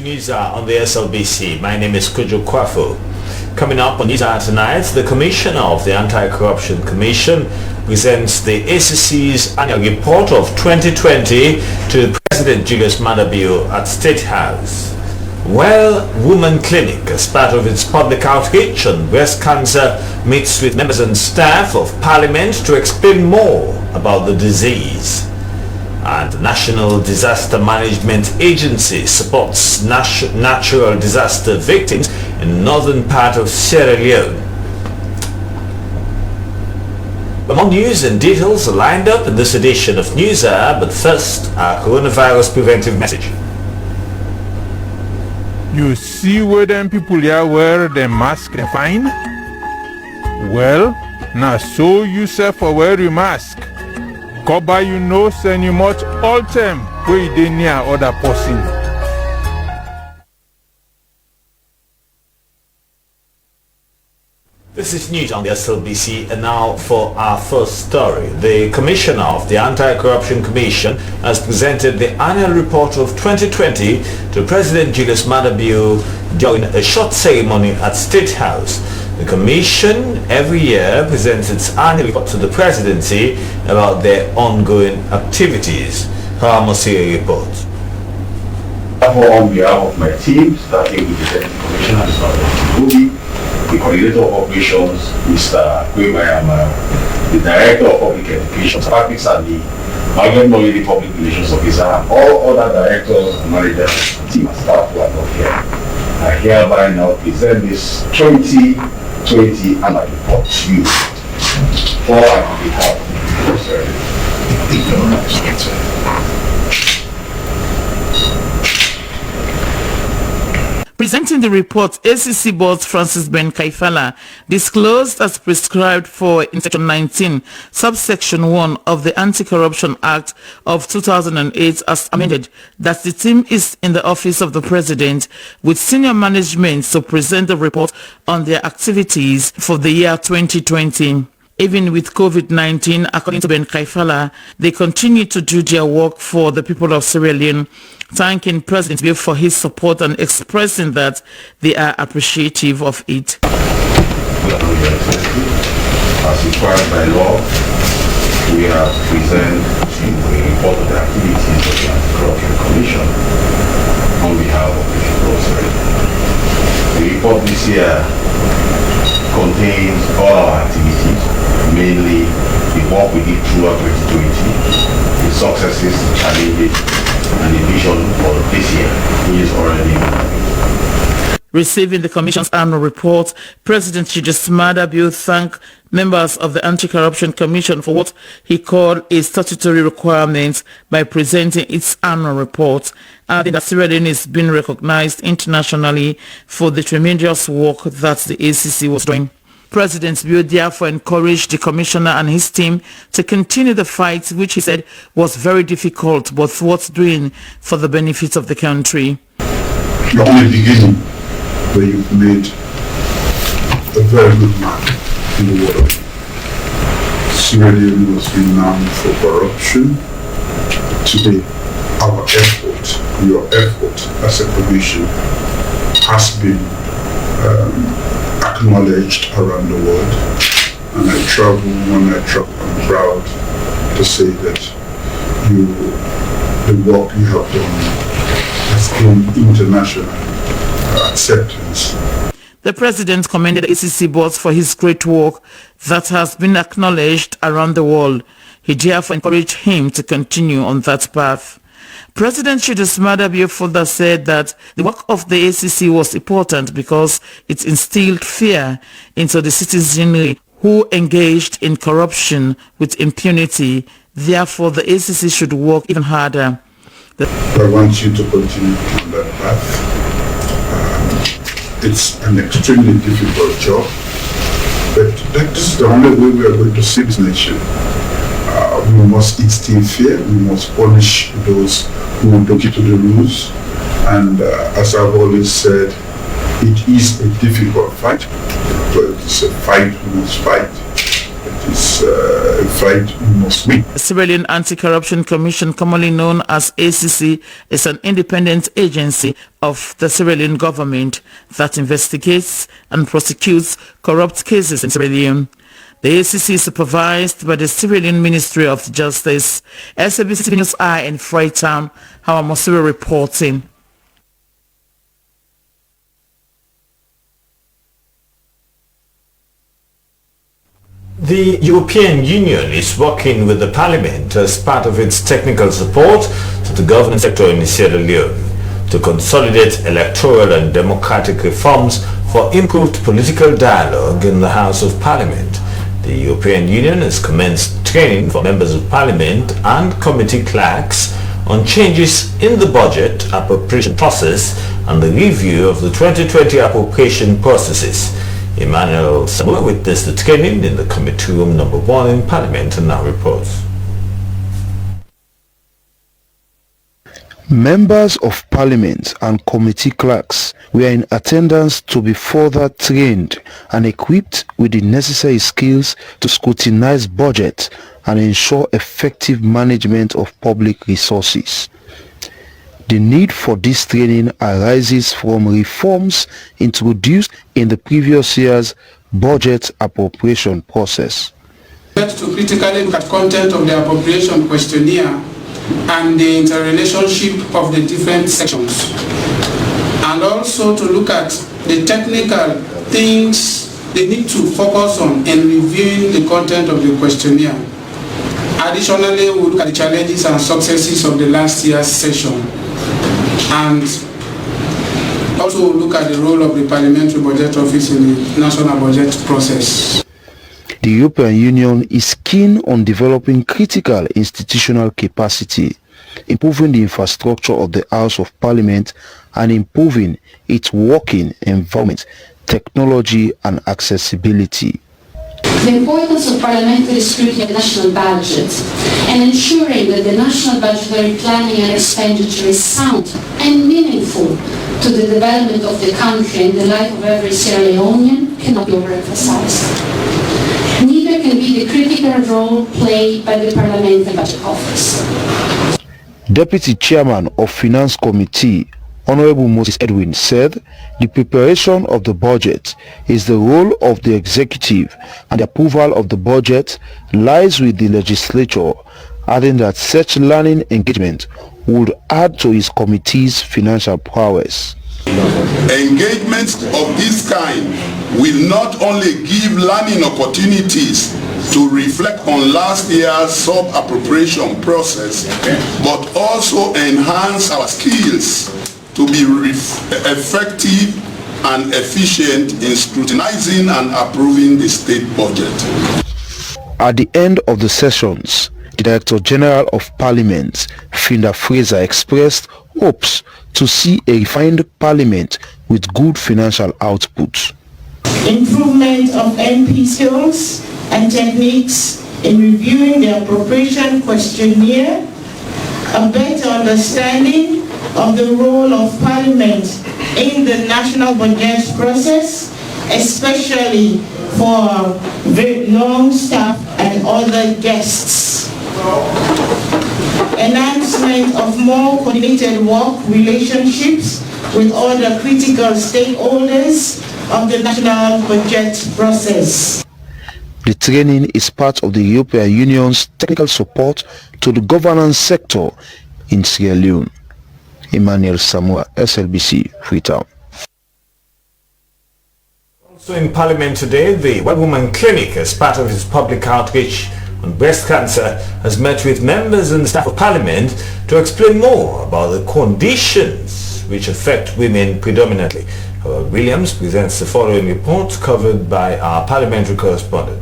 News on the SLBC. My name is Kujo Kwafo. Coming up on News tonight, the Commissioner of the Anti-Corruption Commission presents the ACC's annual report of 2020 to President Julius Maada Bio at State House. Well, Women Clinic, as part of its public outreach on breast cancer, meets with members and staff of Parliament to explain more about the disease. And the National Disaster Management Agency supports natural disaster victims in the northern part of Sierra Leone. Among news and details are lined up in this edition of News Hour, but first, our coronavirus preventive message. You see where them people here wear the mask fine? Well, now so you self wear your mask. Cover your nose and you must all time where you dey near other person. This is news on the SLBC, and now for our first story. The Commissioner of the Anti-Corruption Commission has presented the annual report of 2020 to President Julius Maada Bio during a short ceremony at State House. The Commission every year presents its annual report to the Presidency about their ongoing activities. Haramosiri reports. On behalf of my team, starting with the Deputy Commissioner, Mr. Bubi, the Coordinator of Operations, Mr. Kwemayama, the Director of Public Education, Practice, and the Magnet the Public Relations Officer, and all other directors, managers, team and staff who are not here. I hereby now present this 2020 annual report to you. For and on behalf of the Presenting the report, ACC Boss Francis Ben Kaifala disclosed as prescribed for in Section 19, Subsection 1 of the Anti-Corruption Act of 2008 as amended, that the team is in the office of the President with senior management to present the report on their activities for the year 2020. Even with COVID-19, according to Ben Kaifala, they continue to do their work for the people of Sierra Leone, thanking President Bio for his support and expressing that they are appreciative of it. As required by law, we have presented a report of the activities of the Anti-Corruption Commission on behalf of the people of Sierra Leone. The report this year contains all our activities, mainly the work we did throughout 2020, the successes, the challenges, and the vision for this year, which is already. Receiving the Commission's annual report, President Julius Maada Bio thanked members of the Anti-Corruption Commission for what he called a statutory requirement by presenting its annual report, adding that Sierra Leone is being recognized internationally for the tremendous work that the ACC was doing. President Bio therefore encouraged the Commissioner and his team to continue the fight, which he said was very difficult but worth doing for the benefit of the country. You're only beginning, where you've made a very good mark in the world. Sierra Leone was renowned for corruption. Today, our effort, your effort as a commission has been acknowledged around the world, and when I travel, I'm proud to say that the work you have done has gained international acceptance. The President commended ACC Boss for his great work that has been acknowledged around the world. He therefore encouraged him to continue on that path. President Julius Maada Bio further said that the work of the ACC was important because it instilled fear into the citizenry who engaged in corruption with impunity. Therefore, the ACC should work even harder. I want you to continue on that path. It's an extremely difficult job, but this is the only way we are going to save this nation. We must instill fear, we must punish those who don't keep to the rules, and as I've always said, it is a difficult fight, but it's a fight we must fight. It is a fight we must win. The Sierra Leone Anti-Corruption Commission, commonly known as ACC, is an independent agency of the Sierra Leone government that investigates and prosecutes corrupt cases in Sierra Leone. The ACC is supervised by the Sierra Leone Ministry of Justice. SABC News Eye in Freetown, Hawa Mosiwe reporting. The European Union is working with the Parliament as part of its technical support to the governance sector in Sierra Leone to consolidate electoral and democratic reforms for improved political dialogue in the House of Parliament. The European Union has commenced training for members of Parliament and committee clerks on changes in the budget appropriation process and the review of the 2020 appropriation processes. Emmanuel Samuel witnessed the training in the committee room number 1 in Parliament and now reports. Members of Parliament and committee clerks were in attendance to be further trained and equipped with the necessary skills to scrutinize budget and ensure effective management of public resources. The need for this training arises from reforms introduced in the previous year's budget appropriation process. To critically look at content of the appropriation questionnaire and the interrelationship of the different sections, and also to look at the technical things they need to focus on in reviewing the content of the questionnaire. Additionally, we look at the challenges and successes of the last year's session, and also look at the role of the Parliamentary Budget Office in the national budget process. The European Union is keen on developing critical institutional capacity, improving the infrastructure of the House of Parliament, and improving its working environment, technology and accessibility. The importance of parliamentary scrutiny of the national budget and ensuring that the national budgetary planning and expenditure is sound and meaningful to the development of the country and the life of every Sierra Leonean cannot be overemphasized. Neither can be the critical role played by the Parliamentary Budget Office. Deputy Chairman of Finance Committee, Honorable Moses Edwin, said the preparation of the budget is the role of the executive and the approval of the budget lies with the legislature, adding that such learning engagement would add to his committee's financial prowess. Engagements of this kind will not only give learning opportunities to reflect on last year's sub-appropriation process, but also enhance our skills to be effective and efficient in scrutinizing and approving the state budget. At the end of the sessions, the Director General of Parliament, Finda Fraser, expressed hopes to see a refined Parliament with good financial output. Improvement of MP skills and techniques in reviewing the appropriation questionnaire, a better understanding of the role of Parliament in the national budget process, especially for very long staff and other guests. Enhancement of more coordinated work relationships with other critical stakeholders of the national budget process. The training is part of the European Union's technical support to the governance sector in Sierra Leone. Emmanuel Samuel, SLBC, Freetown. Also in Parliament today, the White Woman Clinic, as part of its public outreach on breast cancer, has met with members and staff of Parliament to explain more about the conditions which affect women predominantly. Williams presents the following report covered by our parliamentary correspondent.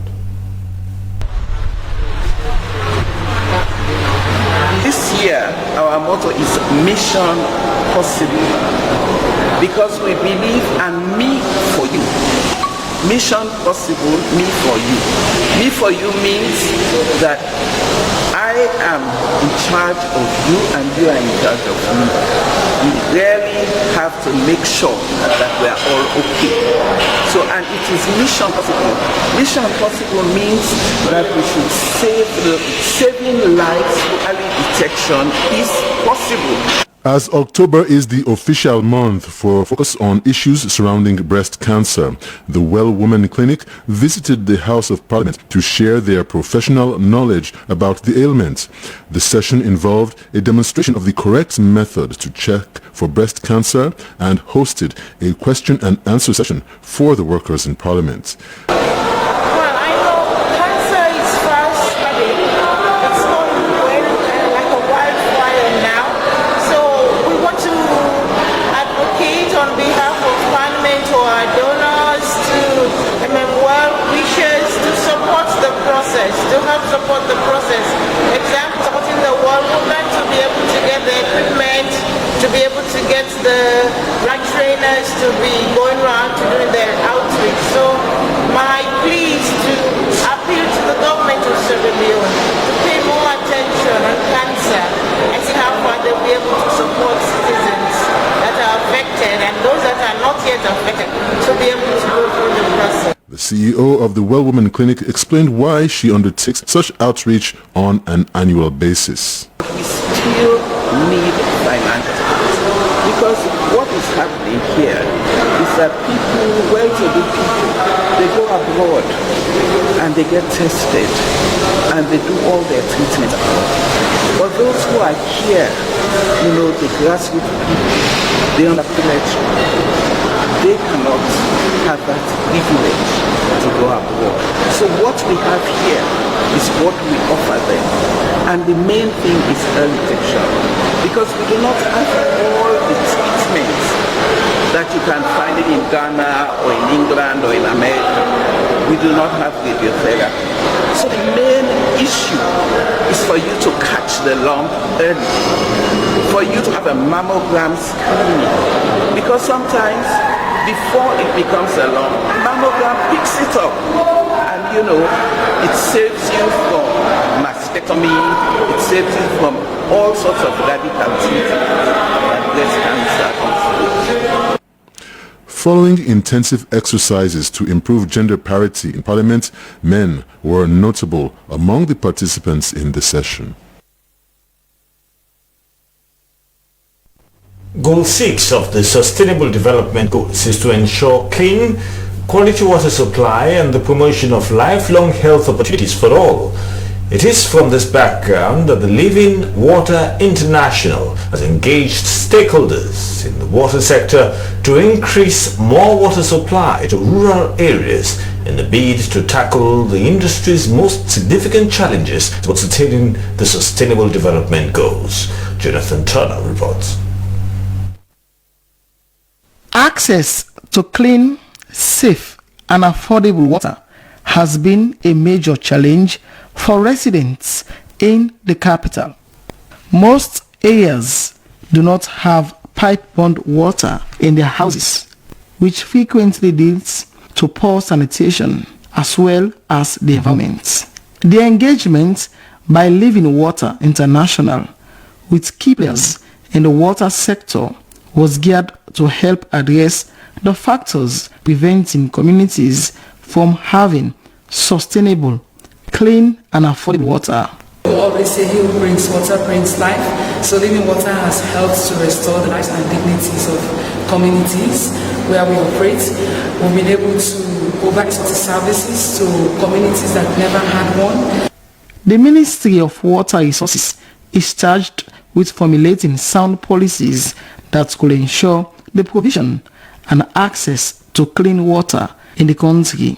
This year, our motto is Mission Possible, because we believe and me for you. Mission Possible, me for you. Me for you means that I am in charge of you and you are in charge of me. We rarely have to make sure that we are all okay. So, and it is mission possible. Mission possible means that we should saving lives through early detection is possible. As October is the official month for focus on issues surrounding breast cancer, the Well Woman Clinic visited the House of Parliament to share their professional knowledge about the ailment. The session involved a demonstration of the correct method to check for breast cancer and hosted a question and answer session for the workers in Parliament. To help support the process. Example, supporting the World Woman to be able to get the equipment, to be able to get the right trainers to be going around to doing their outreach. So my plea is to appeal to the government of Sierra Leone to pay more attention on cancer and see how far they'll be able to support citizens that are affected and those that are not yet affected to be able to go through the process. The CEO of the Well Woman Clinic explained why she undertakes such outreach on an annual basis. We still need financial support because what is happening here is that people, well-to-do people, they go abroad and they get tested and they do all their treatment abroad. But those who are here, the grassroots people, the underprivileged, they cannot have that privilege to go abroad. So what we have here is what we offer them. And the main thing is early detection. Because we do not have all the treatments that you can find it in Ghana or in England or in America. We do not have radiotherapy. So the main issue is for you to catch the lump early. For you to have a mammogram screening. Because sometimes before it becomes a lump, mammogram picks it up and it saves you from mastectomy, it saves you from all sorts of radical treatments that breast cancer is. Following intensive exercises to improve gender parity in Parliament, men were notable among the participants in the session. Goal 6 of the Sustainable Development Goals is to ensure clean, quality water supply and the promotion of lifelong health opportunities for all. It is from this background that the Living Water International has engaged stakeholders in the water sector to increase more water supply to rural areas in the bid to tackle the industry's most significant challenges towards attaining the Sustainable Development Goals. Jonathan Turner reports. Access to clean, safe and affordable water has been a major challenge for residents in the capital. Most areas do not have pipe-borne water in their houses, which frequently leads to poor sanitation as well as the environment. The engagement by Living Water International with key players in the water sector was geared to help address the factors preventing communities from having sustainable, clean and affordable water. We always say he who brings water brings life. So Living Water has helped to restore the lives and dignities of communities where we operate. We've been able to provide services to communities that never had one. The Ministry of Water Resources is charged with formulating sound policies that could ensure the provision and access to clean water in the country.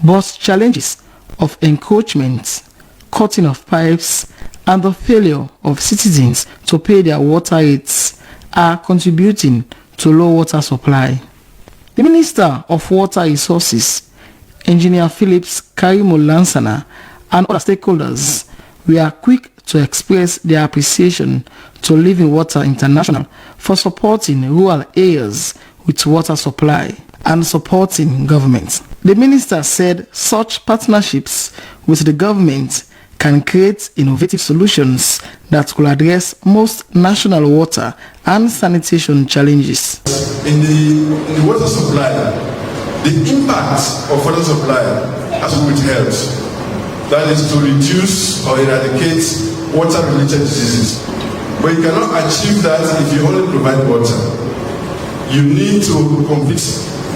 But challenges of encroachment, cutting of pipes, and the failure of citizens to pay their water rates are contributing to low water supply. The Minister of Water Resources, Engineer Phillips Karimo Lansana, and other stakeholders were quick to express their appreciation to Living Water International for supporting rural areas with water supply and supporting government. The minister said such partnerships with the government can create innovative solutions that could address most national water and sanitation challenges. In the water supply, the impact of water supply has to do with health. That is to reduce or eradicate water-related diseases. But you cannot achieve that if you only provide water. You need to complete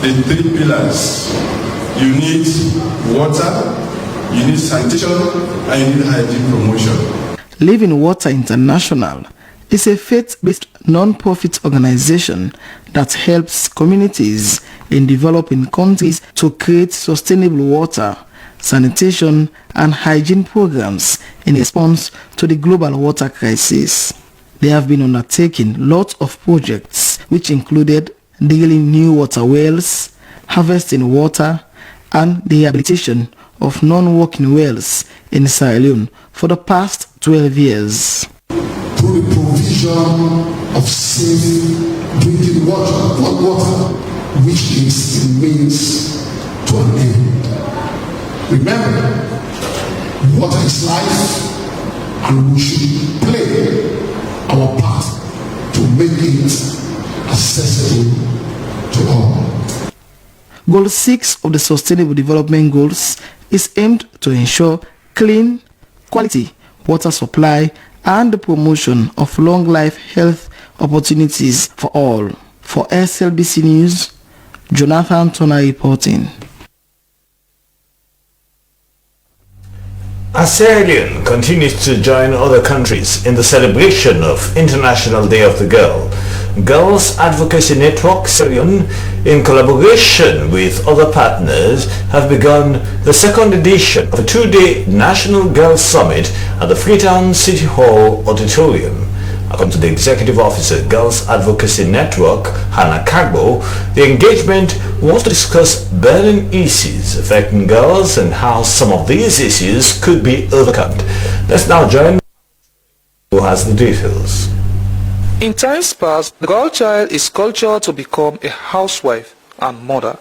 the 3 pillars. You need water, you need sanitation, and you need hygiene promotion. Living Water International is a faith-based non-profit organization that helps communities in developing countries to create sustainable water, sanitation, and hygiene programs in response to the global water crisis. They have been undertaking lots of projects which included drilling new water wells, harvesting water, and the rehabilitation of non-working wells in Sierra Leone for the past 12 years. Through the provision of safe drinking water, which is the means to an end. Remember, water is life, and we should play our part to make it accessible to all. Goal 6 of the Sustainable Development Goals is aimed to ensure clean, quality water supply and the promotion of long-life health opportunities for all. For SLBC News, Jonathan Turner reporting. Sierra Leone continues to join other countries in the celebration of International Day of the Girl. Girls Advocacy Network Sierra Leone, in collaboration with other partners, have begun the second edition of a 2-day National Girls Summit at the Freetown City Hall Auditorium. According to the Executive Officer, Girls Advocacy Network, Hannah Kagbo, the engagement wants to discuss burning issues affecting girls and how some of these issues could be overcome. Let's now join who has the details. In times past, the girl child is cultured to become a housewife and mother.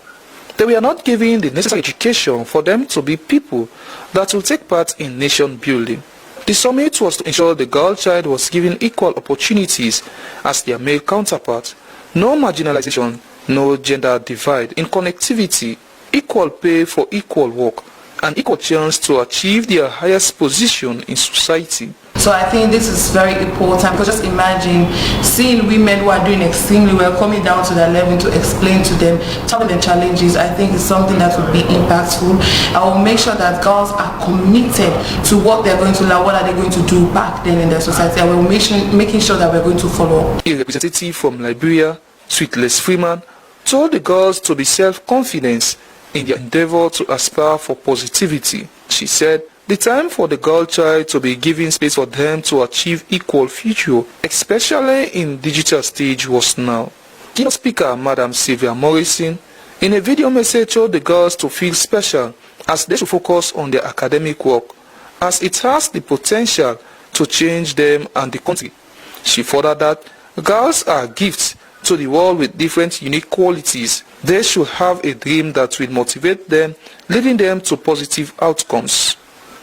They were not given the necessary education for them to be people that will take part in nation building. The summit was to ensure the girl child was given equal opportunities as their male counterparts, no marginalization, no gender divide in connectivity, equal pay for equal work, and equal chance to achieve their highest position in society. So I think this is very important, because just imagine seeing women who are doing extremely well coming down to their level to explain to them, tell them the challenges. I think it's something that will be impactful. I will make sure that girls are committed to what they're going to learn, what are they going to do back then in their society. I will making sure that we're going to follow up. A representative from Liberia, Sweetless Freeman, told the girls to be self-confident in their endeavor to aspire for positivity. She said, the time for the girl child to be given space for them to achieve equal future, especially in digital stage, was now. Keynote speaker Madam Sylvia Morrison, in a video message, told the girls to feel special as they should focus on their academic work, as it has the potential to change them and the country. She furthered that girls are gifts to the world with different unique qualities. They should have a dream that will motivate them, leading them to positive outcomes.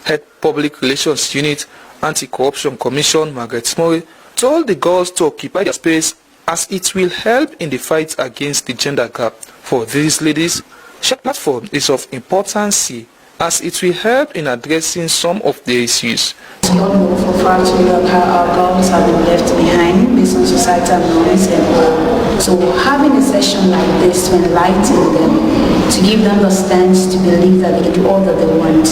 Head Public Relations Unit, Anti-Corruption Commission Margaret Murray, told the girls to occupy their space as it will help in the fight against the gender gap. For these ladies, shared platform is of importance as it will help in addressing some of the issues. We all know for a fact how our girls have been left behind based on societal norms, and so having a session like this to enlighten them, to give them the stance to believe that they can do all that they want,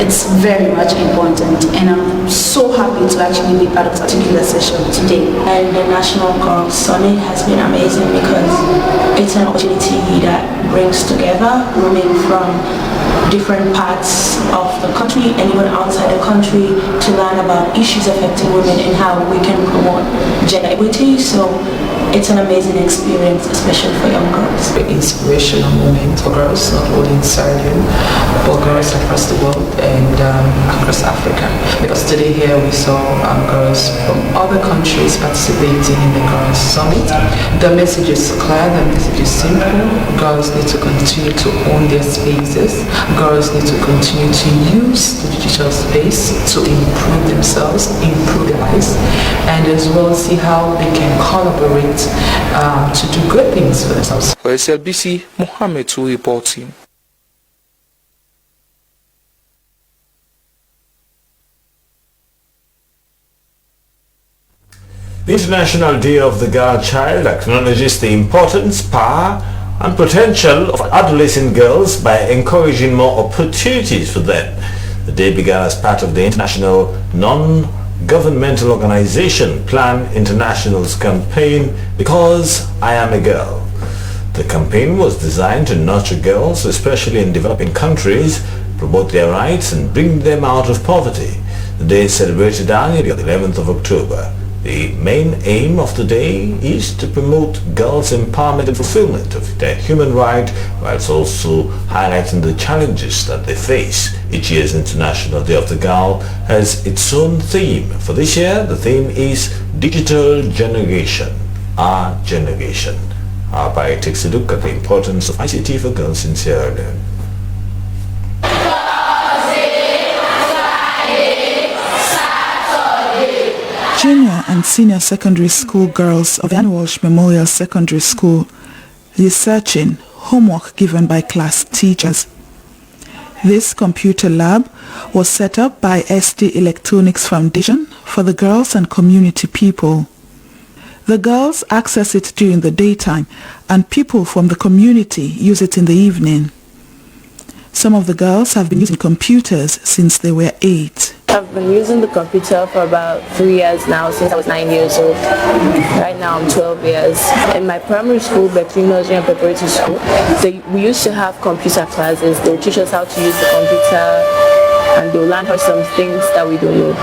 it's very much important, and I'm so happy to actually be part of this particular session today. And the National Girls Summit has been amazing because it's an opportunity that brings together women from different parts of the country and even outside the country to learn about issues affecting women and how we can promote gender equity. So it's an amazing experience, especially for young girls. An inspirational moment for girls, not only in Sierra Leone, but girls across the world and across Africa. Because today here we saw girls from other countries participating in the Girls Summit. The message is clear, the message is simple. Girls need to continue to own their spaces. Girls need to continue to use the digital space to improve themselves, improve their lives, and as well see how they can collaborate to do good things for themselves. For SLBC, Mohammed to reporting. The International Day of the Girl Child acknowledges the importance, power and potential of adolescent girls by encouraging more opportunities for them. The day began as part of the international non-governmental organization Plan International's campaign, Because I Am a Girl. The campaign was designed to nurture girls, especially in developing countries, promote their rights and bring them out of poverty. The day is celebrated annually on the 11th of October. The main aim of the day is to promote girls' empowerment and fulfillment of their human right, whilst also highlighting the challenges that they face. Each year's International Day of the Girl has its own theme. For this year, the theme is Digital Generation, Our Generation. Our bio takes a look at the importance of ICT for girls in Sierra Leone. Junior and senior secondary school girls of Ann Walsh Memorial Secondary School researching homework given by class teachers. This computer lab was set up by SD Electronics Foundation for the girls and community people. The girls access it during the daytime and people from the community use it in the evening. Some of the girls have been using computers since they were 8. I've been using the computer for about 3 years now, since I was 9 years old. Right now I'm 12 years. In my primary school, between nursery and preparatory school, we used to have computer classes. They would teach us how to use the computer and they'll learn how some things that we don't know.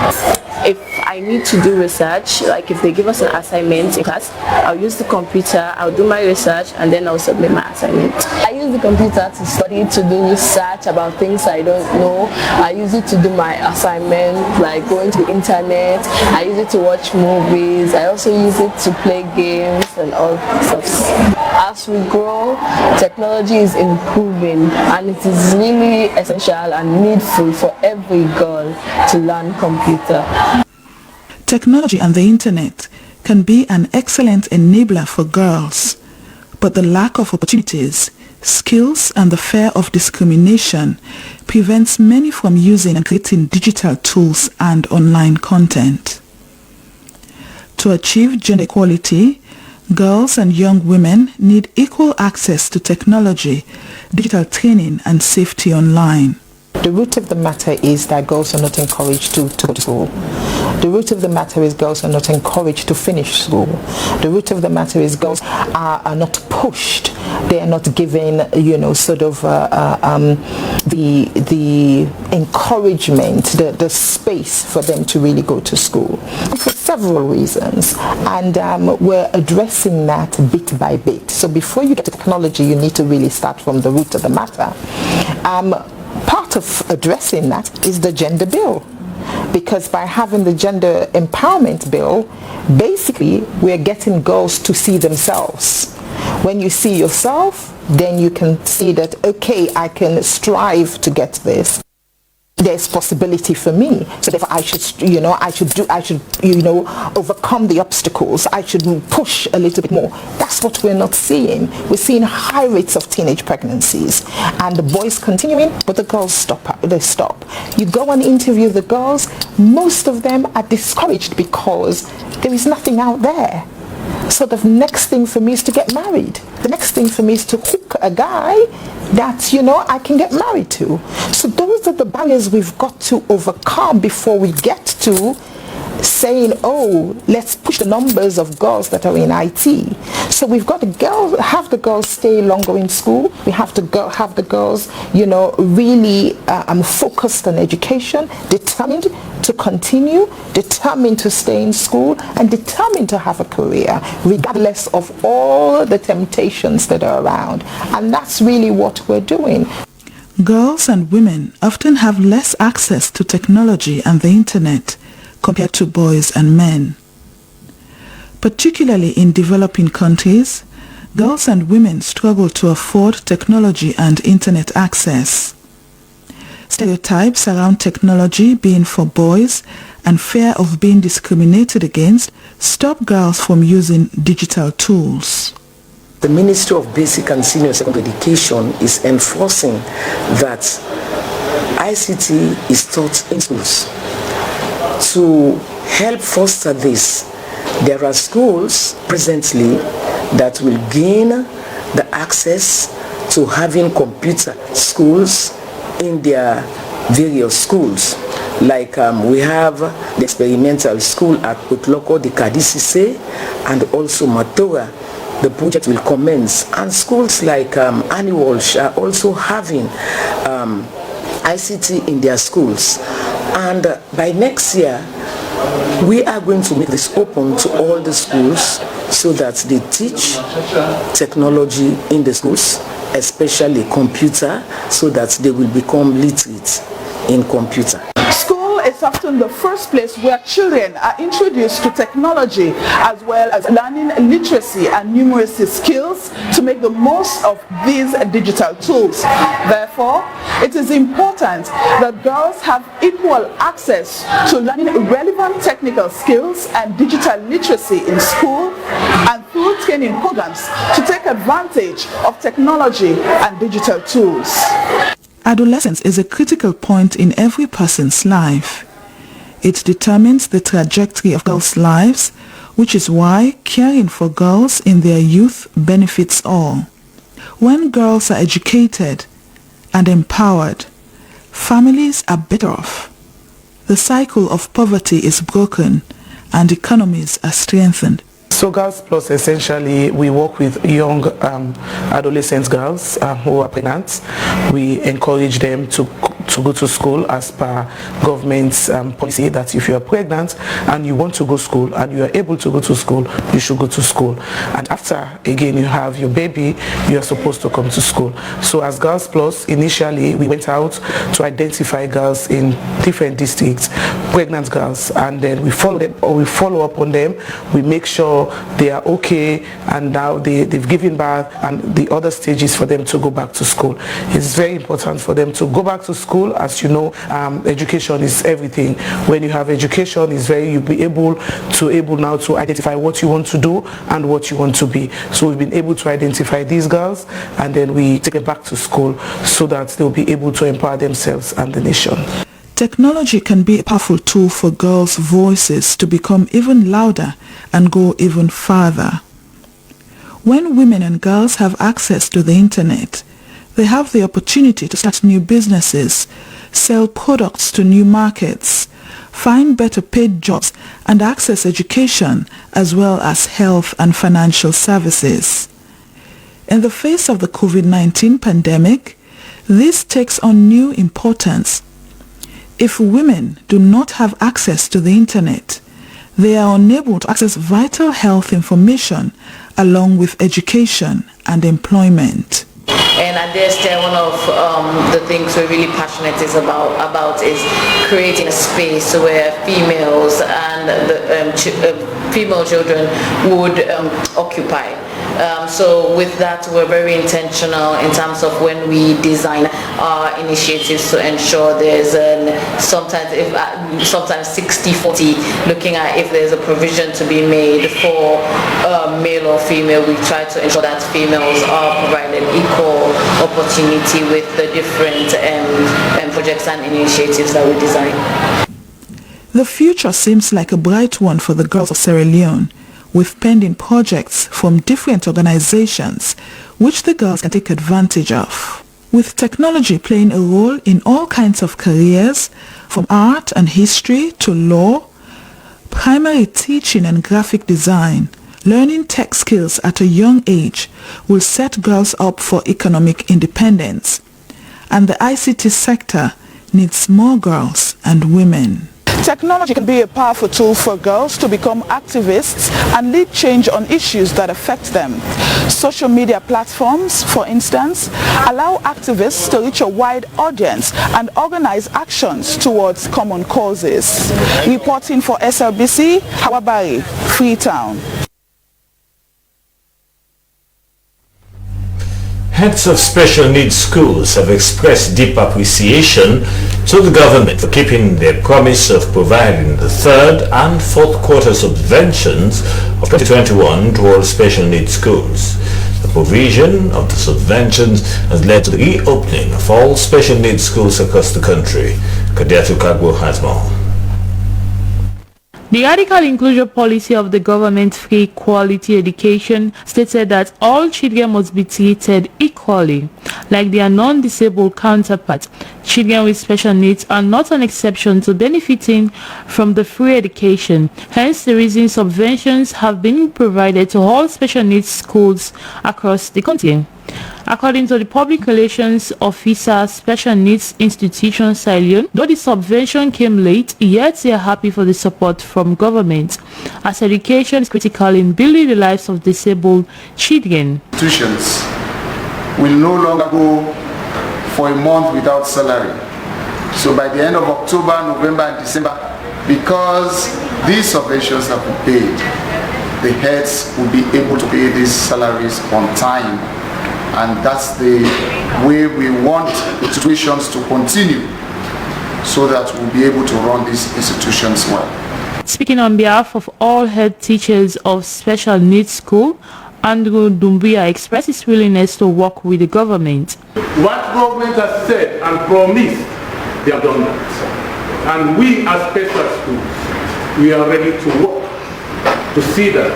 If I need to do research, like if they give us an assignment in class, I'll use the computer, I'll do my research, and then I'll submit my assignment. I use the computer to study, to do research about things I don't know. I use it to do my assignment, like going to the internet. I use it to watch movies. I also use it to play games and all stuff. As we grow, technology is improving, and it is really essential and needful for every girl to learn computer. Technology and the internet can be an excellent enabler for girls, but the lack of opportunities, skills and the fear of discrimination prevents many from using and creating digital tools and online content. To achieve gender equality, girls and young women need equal access to technology, digital training and safety online. The root of the matter is that girls are not encouraged to go to school. The root of the matter is girls are not encouraged to finish school. The root of the matter is girls are not pushed. They are not given, sort of the encouragement, the space for them to really go to school. For several reasons. And we're addressing that bit by bit. So before you get to technology, you need to really start from the root of the matter. Part of addressing that is the gender bill, because by having the gender empowerment bill, basically we're getting girls to see themselves. When you see yourself, then you can see that, okay, I can strive to get this. There's possibility for me, so therefore I should overcome the obstacles. I should push a little bit more. That's what we're not seeing. We're seeing high rates of teenage pregnancies, and the boys continuing, but the girls stop. They stop. You go and interview the girls. Most of them are discouraged because there is nothing out there. So the next thing for me is to get married. The next thing for me is to hook a guy that, I can get married to. So those are the barriers we've got to overcome before we get to saying, oh, let's push the numbers of girls that are in IT. So we've got to have the girls stay longer in school. We have to have the girls, really focused on education, determined to continue, determined to stay in school, and determined to have a career, regardless of all the temptations that are around. And that's really what we're doing. Girls and women often have less access to technology and the internet compared to boys and men. Particularly in developing countries, girls and women struggle to afford technology and internet access. Stereotypes around technology being for boys and fear of being discriminated against stop girls from using digital tools. The Ministry of Basic and Senior Secondary Education is enforcing that ICT is taught in schools. To help foster this, there are schools presently that will gain the access to having computer schools in their various schools. Like we have the experimental school at Otloko de Kadisise and also Matora. The project will commence, and schools like Aniwalsh are also having ICT in their schools. And by next year, we are going to make this open to all the schools so that they teach technology in the schools, especially computer, so that they will become literate in computer. School is often the first place where children are introduced to technology, as well as learning literacy and numeracy skills to make the most of these digital tools. Therefore, it is important that girls have equal access to learning relevant technical skills and digital literacy in school and through training programs to take advantage of technology and digital tools. Adolescence is a critical point in every person's life. It determines the trajectory of girls' lives, which is why caring for girls in their youth benefits all. When girls are educated and empowered, families are better off. The cycle of poverty is broken and economies are strengthened. So Girls Plus, essentially, we work with young adolescent girls who are pregnant. We encourage them to go to school as per government's policy that if you are pregnant and you want to go to school and you are able to go to school, you should go to school. And after, again, you have your baby, you are supposed to come to school. So as Girls Plus, initially, we went out to identify girls in different districts, pregnant girls, and then we follow them, or we follow up on them. We make sure they are okay and now they've given birth, and the other stage is for them to go back to school. It's very important for them to go back to school. As you know, education is everything. When you have education, you'll be able now to identify what you want to do and what you want to be. So we've been able to identify these girls, and then we take them back to school so that they'll be able to empower themselves and the nation. Technology can be a powerful tool for girls' voices to become even louder and go even farther. When women and girls have access to the internet, they have the opportunity to start new businesses, sell products to new markets, find better paid jobs, and access education as well as health and financial services. In the face of the COVID-19 pandemic, this takes on new importance. If women do not have access to the internet, they are unable to access vital health information along with education and employment. And at this time, one of the things we're really passionate about is creating a space where females and the female children would occupy. So with that, we're very intentional in terms of when we design our initiatives to ensure there's sometimes 60-40, looking at if there's a provision to be made for male or female. We try to ensure that females are provided equal opportunity with the different projects and initiatives that we design. The future seems like a bright one for the girls of Sierra Leone, with pending projects from different organizations which the girls can take advantage of. With technology playing a role in all kinds of careers, from art and history to law, primary teaching and graphic design, learning tech skills at a young age will set girls up for economic independence. And the ICT sector needs more girls and women. Technology can be a powerful tool for girls to become activists and lead change on issues that affect them. Social media platforms, for instance, allow activists to reach a wide audience and organize actions towards common causes. Reporting for SLBC, Hawabari, Freetown. Heads of special needs schools have expressed deep appreciation to the government for keeping their promise of providing the third and fourth quarter subventions of 2021 to all special needs schools. The provision of the subventions has led to the reopening of all special needs schools across the country. Kadiatu Kagbo has more. The radical inclusion policy of the government free quality education stated that all children must be treated equally, like their non-disabled counterparts. Children with special needs are not an exception to benefiting from the free education. Hence the reason subventions have been provided to all special needs schools across the country. According to the Public Relations Officer, Special Needs Institution Salion, though the subvention came late, yet they are happy for the support from government, as education is critical in building the lives of disabled children. Institutions will no longer go for a month without salary. So by the end of October, November and December, because these subventions have been paid, the heads will be able to pay these salaries on time. And that's the way we want institutions to continue, so that we'll be able to run these institutions well. Speaking on behalf of all head teachers of special needs school, Andrew Dumbuya expressed his willingness to work with the government. What government has said and promised, they have done that. And we as special schools, we are ready to work to see that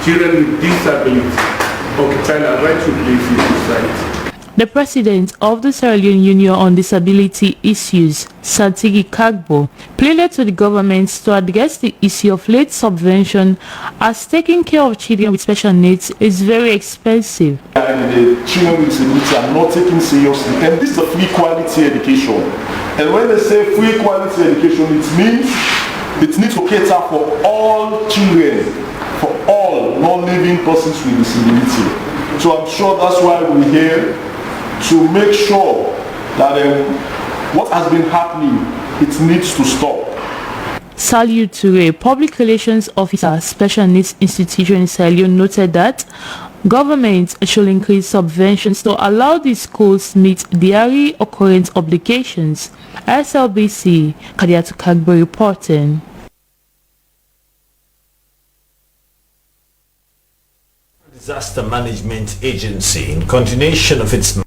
children with disability occupy a rightful place in society. The president of the Sierra Leone Union on Disability Issues, Santigi Kagbo, pleaded to the government to address the issue of late subvention, as taking care of children with special needs is very expensive. And the children with disability are not taken seriously. And this is a free quality education. And when they say free quality education, it means it needs to cater for all children, for all non-living persons with disability. So I'm sure that's why we're here, to make sure that what has been happening, it needs to stop. Saliu Ture, Public Relations Officer, Special Needs Institution in Sierra Leone, noted that government should increase subventions to allow these schools meet daily occurrent obligations. SLBC, Kadiatu Kagbo reporting. Disaster Management Agency, in continuation of its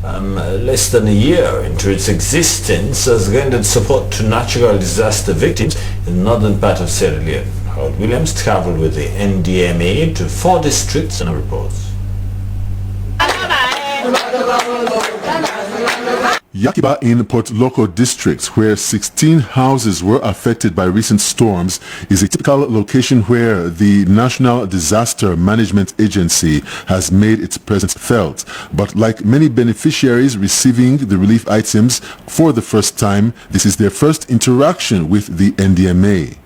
less than a year into its existence, has rendered support to natural disaster victims in the northern part of Sierra Leone. Howard Williams travelled with the NDMA to 4 districts and reports. Yakiba in Port Loko district, where 16 houses were affected by recent storms, is a typical location where the National Disaster Management Agency has made its presence felt. But like many beneficiaries receiving the relief items for the first time, this is their first interaction with the NDMA.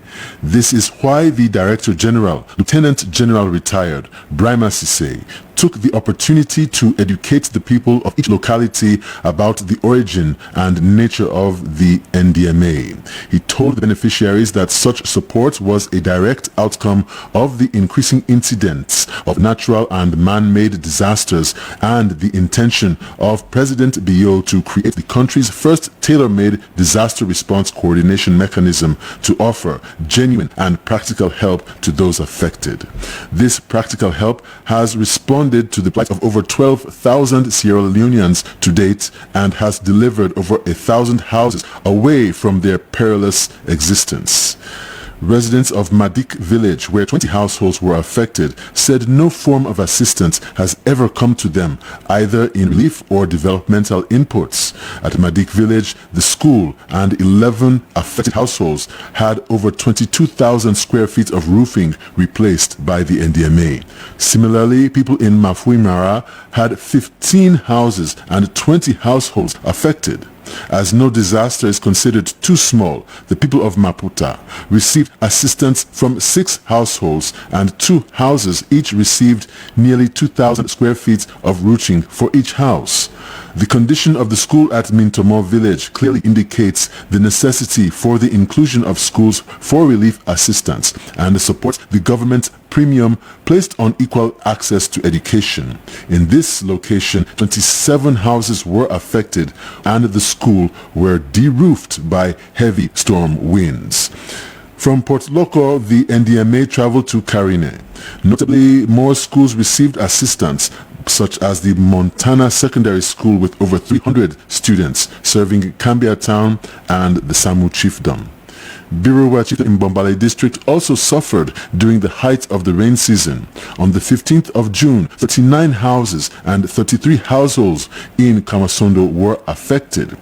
This is why the Director General, Lieutenant General retired, Brima Sise, took the opportunity to educate the people of each locality about the origin and nature of the NDMA. He told the beneficiaries that such support was a direct outcome of the increasing incidents of natural and man-made disasters and the intention of President Biyo to create the country's first tailor-made disaster response coordination mechanism to offer genuine and practical help to those affected. This practical help has responded to the plight of over 12,000 Sierra Leoneans to date and has delivered over 1,000 houses away from their perilous existence. Residents of Madik village, where 20 households were affected, said no form of assistance has ever come to them, either in relief or developmental inputs. At Madik village, the school and 11 affected households had over 22,000 square feet of roofing replaced by the NDMA. Similarly, people in Mafuimara had 15 houses and 20 households affected. As no disaster is considered too small, the people of Maputa received assistance from 6 households, and 2 houses each received nearly 2,000 square feet of roofing for each house. The condition of the school at Mintomo village clearly indicates the necessity for the inclusion of schools for relief assistance and supports the government premium placed on equal access to education. In this location, 27 houses were affected and the school were de-roofed by heavy storm winds. From Port Loko, the NDMA traveled to Karine. Notably, more schools received assistance, such as the Montana Secondary School with over 300 students serving Cambia Town and the Samu Chiefdom. Biruwa Chiefdom in Bombale district also suffered during the height of the rain season. On the 15th of June, 39 houses and 33 households in Kamasondo were affected.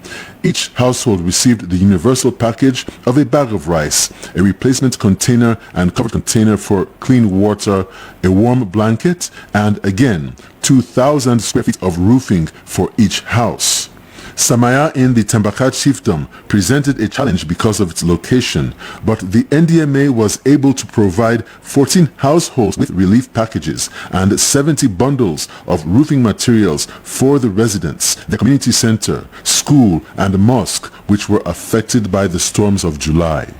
Each household received the universal package of a bag of rice, a replacement container and covered container for clean water, a warm blanket, and again, 2,000 square feet of roofing for each house. Samaya in the Tembaka Chiefdom presented a challenge because of its location, but the NDMA was able to provide 14 households with relief packages and 70 bundles of roofing materials for the residents, the community center, school, and mosque which were affected by the storms of July.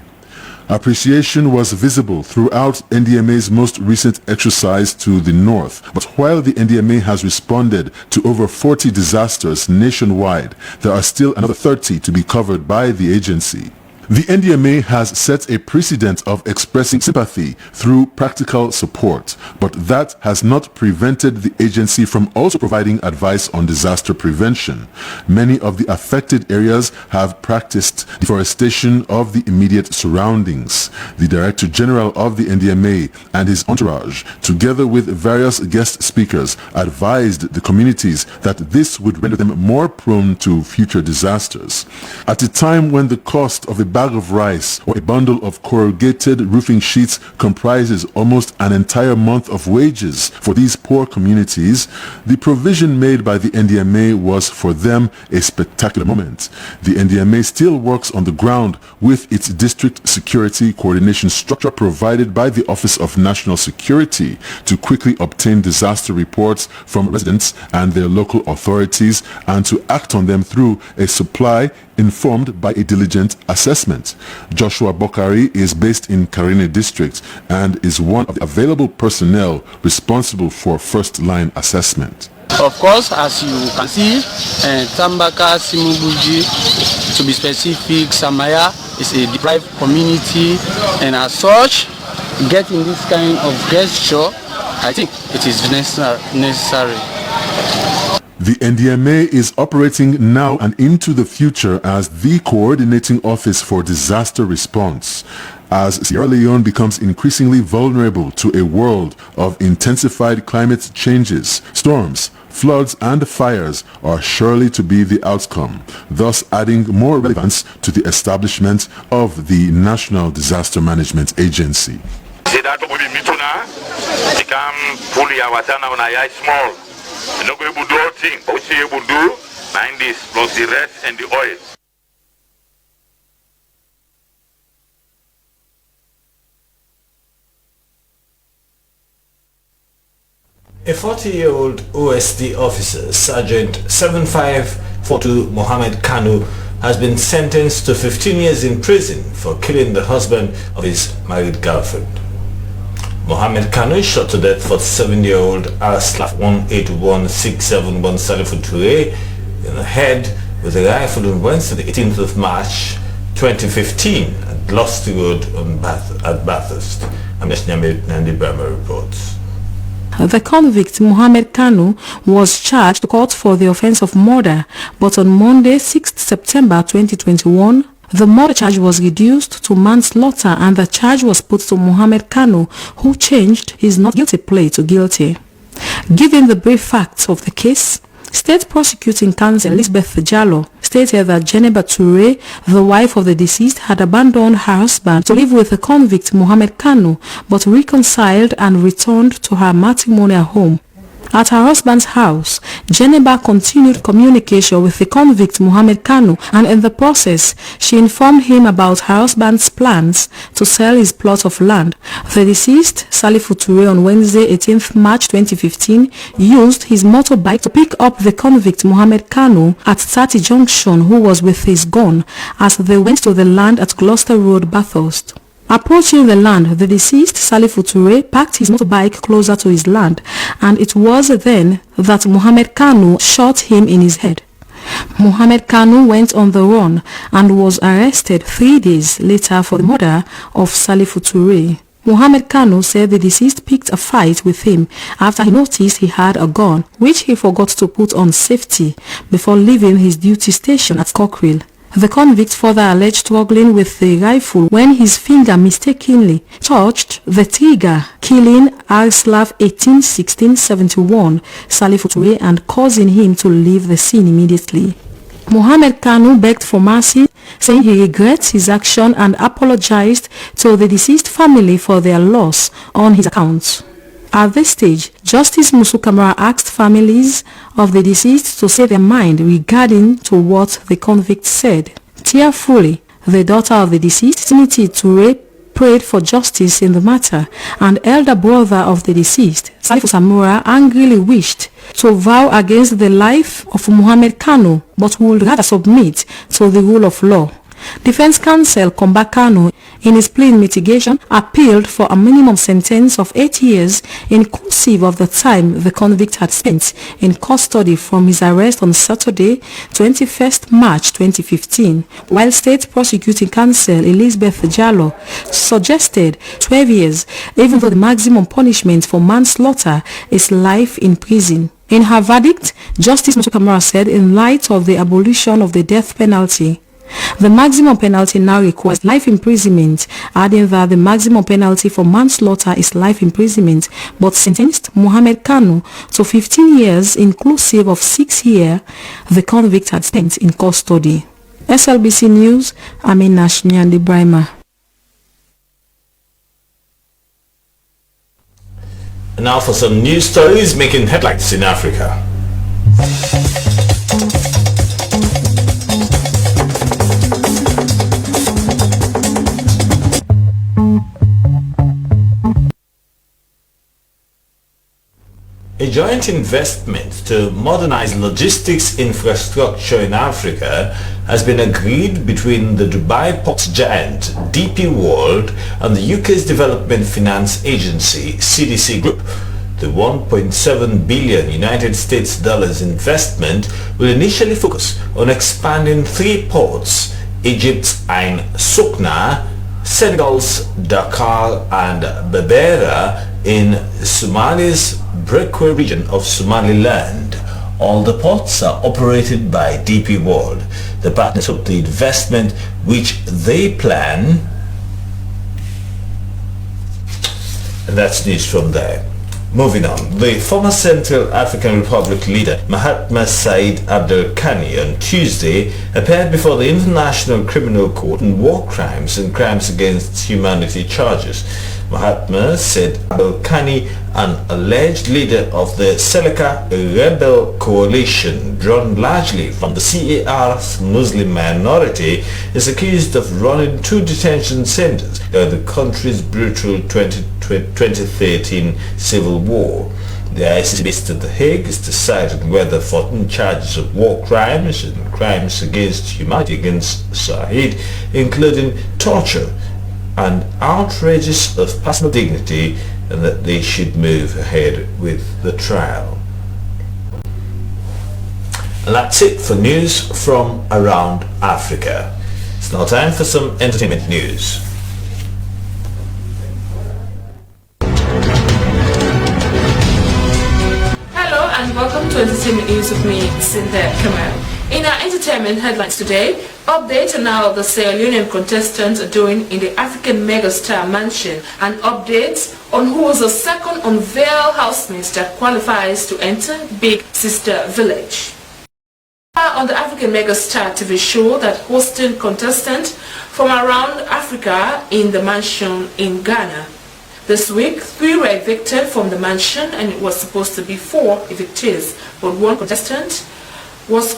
Appreciation was visible throughout NDMA's most recent exercise to the north, but while the NDMA has responded to over 40 disasters nationwide, there are still another 30 to be covered by the agency. The NDMA has set a precedent of expressing sympathy through practical support, but that has not prevented the agency from also providing advice on disaster prevention. Many of the affected areas have practiced deforestation of the immediate surroundings. The Director General of the NDMA and his entourage, together with various guest speakers, advised the communities that this would render them more prone to future disasters. At a time when the cost of a bag of rice or a bundle of corrugated roofing sheets comprises almost an entire month of wages for these poor communities, the provision made by the NDMA was for them a spectacular moment. The NDMA still works on the ground with its district security coordination structure provided by the Office of National Security to quickly obtain disaster reports from residents and their local authorities and to act on them through a supply informed by a diligent assessment. Joshua Bokari is based in Karine district and is one of the available personnel responsible for first-line assessment. Of course, as you can see, Tambaka, Simubuji, to be specific, Samaya is a deprived community, and as such, getting this kind of gesture, I think it is necessary. The NDMA is operating now and into the future as the coordinating office for disaster response. As Sierra Leone becomes increasingly vulnerable to a world of intensified climate changes, storms, floods and fires are surely to be the outcome, thus adding more relevance to the establishment of the National Disaster Management Agency. You're not able to do all things, but what you're able to do, mind this, plus the rest and the oil. A 40-year-old OSD officer, Sergeant 7542 Mohammed Kanu, has been sentenced to 15 years in prison for killing the husband of his married girlfriend. Mohammed Kanu shot to death 47-year-old R/18167 Salifu Toure in the head with a rifle on Wednesday, the 18th of March 2015 at Gloucester Road at Bathurst. Nandi Burma reports. The convict Mohammed Kanu was charged to court for the offense of murder, but on Monday, 6th September 2021, the murder charge was reduced to manslaughter and the charge was put to Mohammed Kanu, who changed his not guilty plea to guilty. Given the brief facts of the case, State Prosecuting Counsel Elizabeth Jallo stated that Jeneba Toure, the wife of the deceased, had abandoned her husband to live with the convict Mohammed Kanu, but reconciled and returned to her matrimonial home. At her husband's house, Jeneba continued communication with the convict Mohamed Kanu, and in the process, she informed him about her husband's plans to sell his plot of land. The deceased, Salifu Toure, on Wednesday, 18th March 2015, used his motorbike to pick up the convict Mohamed Kanu at Tati Junction, who was with his gun, as they went to the land at Gloucester Road, Bathurst. Approaching the land, the deceased, Salifu Toure, parked his motorbike closer to his land, and it was then that Mohamed Kanu shot him in his head. Mohamed Kanu went on the run and was arrested 3 days later for the murder of Salifu Toure. Mohamed Kanu said the deceased picked a fight with him after he noticed he had a gun, which he forgot to put on safety before leaving his duty station at Cockrell. The convict further alleged struggling with the rifle when his finger mistakenly touched the trigger, killing Arslav 181671 Salifu Toure and causing him to leave the scene immediately. Mohamed Kanu begged for mercy, saying he regrets his action and apologized to the deceased family for their loss on his account. At this stage, Justice Musu Kamara asked families of the deceased to say their mind regarding to what the convict said. Tearfully, the daughter of the deceased, Timothy Toure, prayed for justice in the matter, and elder brother of the deceased, Salifu Samura, angrily wished to vow against the life of Mohamed Kanu, but would rather submit to the rule of law. Defense counsel Komba Kanu, in his plea in mitigation, appealed for a minimum sentence of 8 years, inclusive of the time the convict had spent in custody from his arrest on Saturday, 21st March 2015, while State Prosecuting Counsel Elizabeth Jallo suggested 12 years, even though the maximum punishment for manslaughter is life in prison. In her verdict, Justice Musu Kamara said, in light of the abolition of the death penalty, the maximum penalty now requires life imprisonment, adding that the maximum penalty for manslaughter is life imprisonment, but sentenced Mohamed Kanu to 15 years inclusive of 6 years the convict had spent in custody. SLBC News, Amina Shnyandi Brahma. Now for some news stories making headlines in Africa. A joint investment to modernize logistics infrastructure in Africa has been agreed between the Dubai ports giant DP World and the UK's Development Finance Agency CDC Group. The $1.7 billion United States dollars investment will initially focus on expanding 3 ports: Egypt's Ain Sokhna, Senegal's Dakar and Berbera in Somalia's Breakaway region of Somaliland. All the ports are operated by DP World. The partners hope the investment, which they plan, and that's news from there. Moving on, the former Central African Republic leader Mahatma Said Abdel Kani on Tuesday appeared before the International Criminal Court on war crimes and crimes against humanity charges. Mahatma said Abdel Kani, an alleged leader of the Seleka rebel coalition drawn largely from the CAR's Muslim minority, is accused of running 2 detention centers during the country's brutal 2013 civil war. The ICC based at The Hague is deciding whether 14 charges of war crimes and crimes against humanity against Said, including torture and outrages of personal dignity, and that they should move ahead with the trial. And that's it for news from around Africa. It's now time for some entertainment news. Hello and welcome to Entertainment News with me, Cynthia Kamal. In our entertainment headlines today, update on how the Sierra Leonean contestants are doing in the African megastar mansion, and updates on who was the second unveiled housemate that qualifies to enter Big Sister Village. On the African megastar TV show that hosting contestants from around Africa in the mansion in Ghana. This week, 3 were evicted from the mansion and it was supposed to be 4 evictees, but one contestant was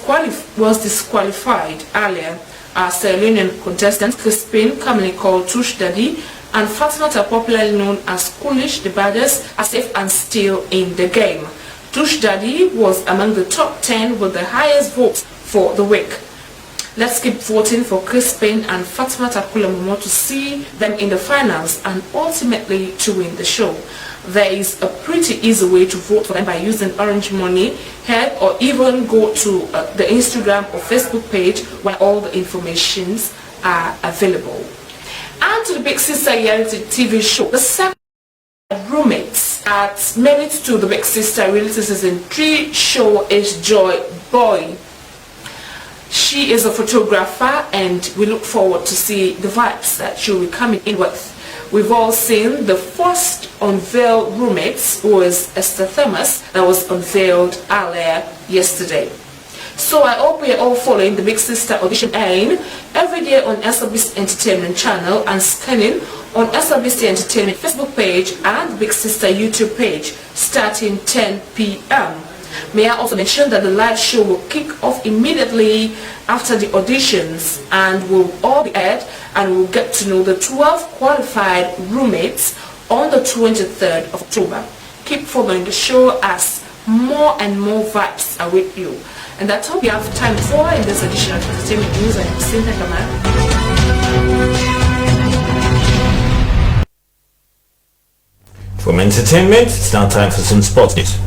disqualified earlier. Our Sierra Leonean contestants Crispin, commonly called Tush Daddy, and Fatima, popularly known as Coolish, the brothers, are safe and still in the game. Tush Daddy was among the top 10 with the highest votes for the week. Let's keep voting for Crispin and Fatima Takulamumo to see them in the finals and ultimately to win the show. There is a pretty easy way to vote for them by using Orange Money here, or even go to the Instagram or Facebook page where all the informations are available. And to the Big Sister reality TV show, the second roommates at Merit to the Big Sister reality season 3 show is Joy Boy. She is a photographer and we look forward to see the vibes that she'll be coming in with. We've all seen the first unveiled roommates, who is Esther Thomas, that was unveiled earlier yesterday. So I hope we are all following the Big Sister audition airing every day on SLBC Entertainment channel and scanning on SLBC Entertainment Facebook page and Big Sister YouTube page starting 10 p.m. May I also mention that the live show will kick off immediately after the auditions and will all be aired, and we'll get to know the 12 qualified roommates on the 23rd of October. Keep following the show as more and more vibes await you. And that's all we have time for in this edition of Entertainment News. I'm Cynthia Kamal. From entertainment, it's now time for some sports news.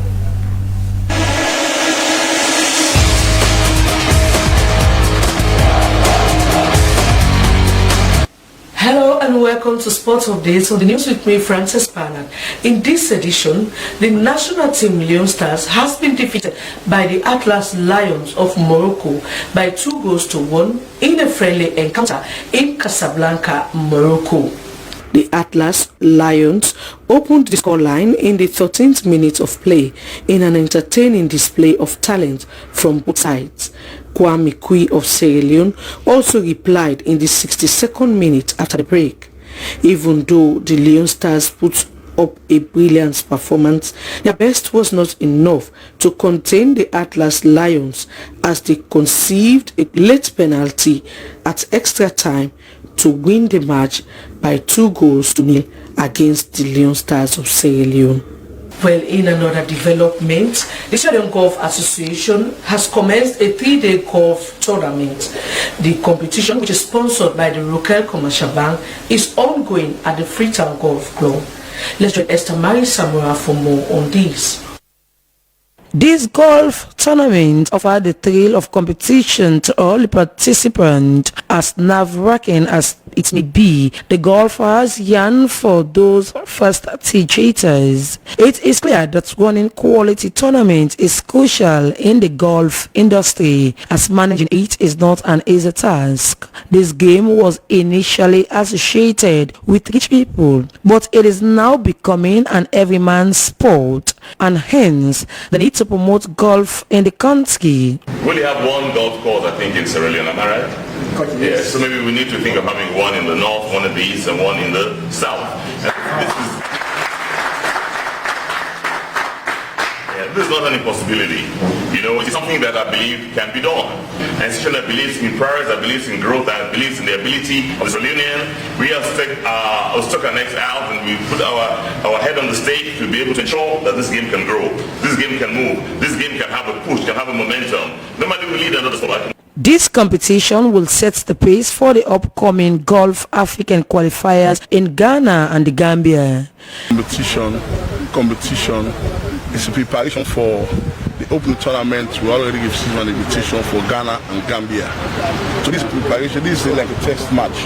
Hello and welcome to Sports Updates on the news with me, Francis Bernard. In this edition, the national team Leon Stars has been defeated by the Atlas Lions of Morocco by 2-1 in a friendly encounter in Casablanca, Morocco. The Atlas Lions opened the scoreline in the 13th minute of play in an entertaining display of talent from both sides. Kwame Kui of Sierra Leone also replied in the 62nd minute after the break. Even though the Leon Stars put up a brilliant performance, their best was not enough to contain the Atlas Lions as they conceived a late penalty at extra time to win the match by 2-0 against the Leon Stars of Sierra Leone. Well, in another development, the Sierra Golf Association has commenced a 3-day golf tournament. The competition, which is sponsored by the Rokel Commercial Bank, is ongoing at the Freetown Golf Club. Let's join Esther Marie Samura for more on this. This golf tournament offered the thrill of competition to all the participants. As nerve-wracking as it may be, the golfers yearn for those first tee cheaters. It is clear that running quality tournament is crucial in the golf industry, as managing it is not an easy task. This game was initially associated with rich people, but it is now becoming an everyman sport, and hence the need to promote golf in the country. We only have one golf course, I think, in Sierra Leone, am I right? Yeah, so maybe we need to think of having one in the north, one in the east, and one in the south. This is not an impossibility. You know, it's something that I believe can be done. An institution that believes in progress, that believes in growth, that believes in the ability of the Sierra Leonean. We have stuck our necks out and we put our head on the stage to be able to ensure that this game can grow, this game can move, this game can have a push, can have a momentum. Nobody will lead another sport. This competition will set the pace for the upcoming Gulf African qualifiers in Ghana and the Gambia. Competition is a preparation for the open tournament. We already received an invitation for Ghana and Gambia. So this preparation, this is like a test match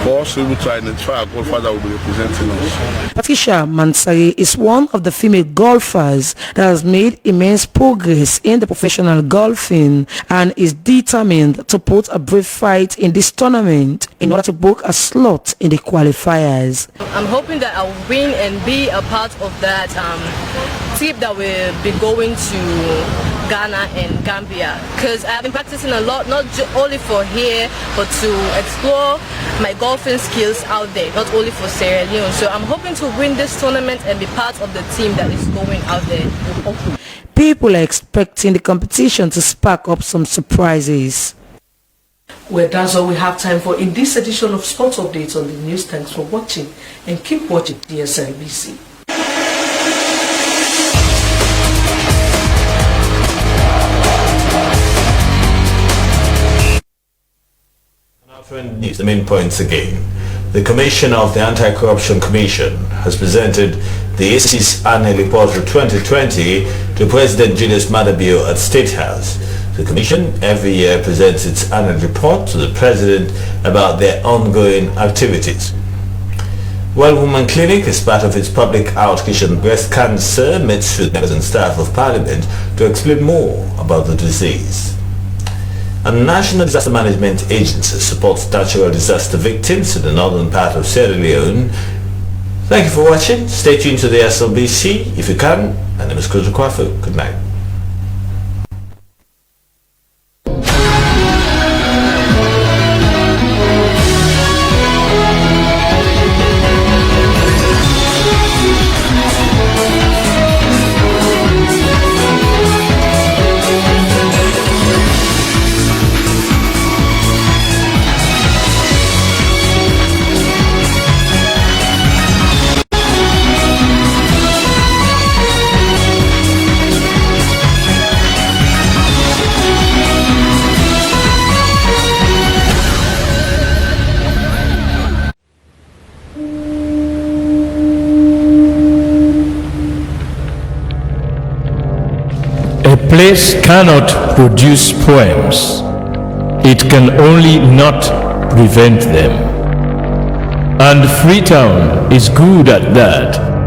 for us to be able to identify a golfer that will be representing us. Patricia Mansari is one of the female golfers that has made immense progress in the professional golfing and is determined to put a brave fight in this tournament in order to book a slot in the qualifiers. I'm hoping that I'll win and be a part of that team that will be going to Ghana and Gambia, because I've been practicing a lot, not only for here, but to explore my golfing skills out there, not only for Sierra Leone. So I'm hoping to win this tournament and be part of the team that is going out there. People are expecting the competition to spark up some surprises. Well, that's all we have time for in this edition of Sports Updates on the News. Thanks for watching and keep watching DSLBC. News, the main points again. The Commission of the Anti-Corruption Commission has presented the ACC's annual report for 2020 to President Julius Maada Bio at State House. The Commission every year presents its annual report to the President about their ongoing activities. Well Woman Clinic, as part of its public outreach on breast cancer, meets with members and staff of Parliament to explain more about the disease. A National Disaster Management Agency supports natural disaster victims in the northern part of Sierra Leone. Thank you for watching. Stay tuned to the SLBC if you can. My name is Kojo Kwafu. Good night. A place cannot produce poems. It can only not prevent them. And Freetown is good at that.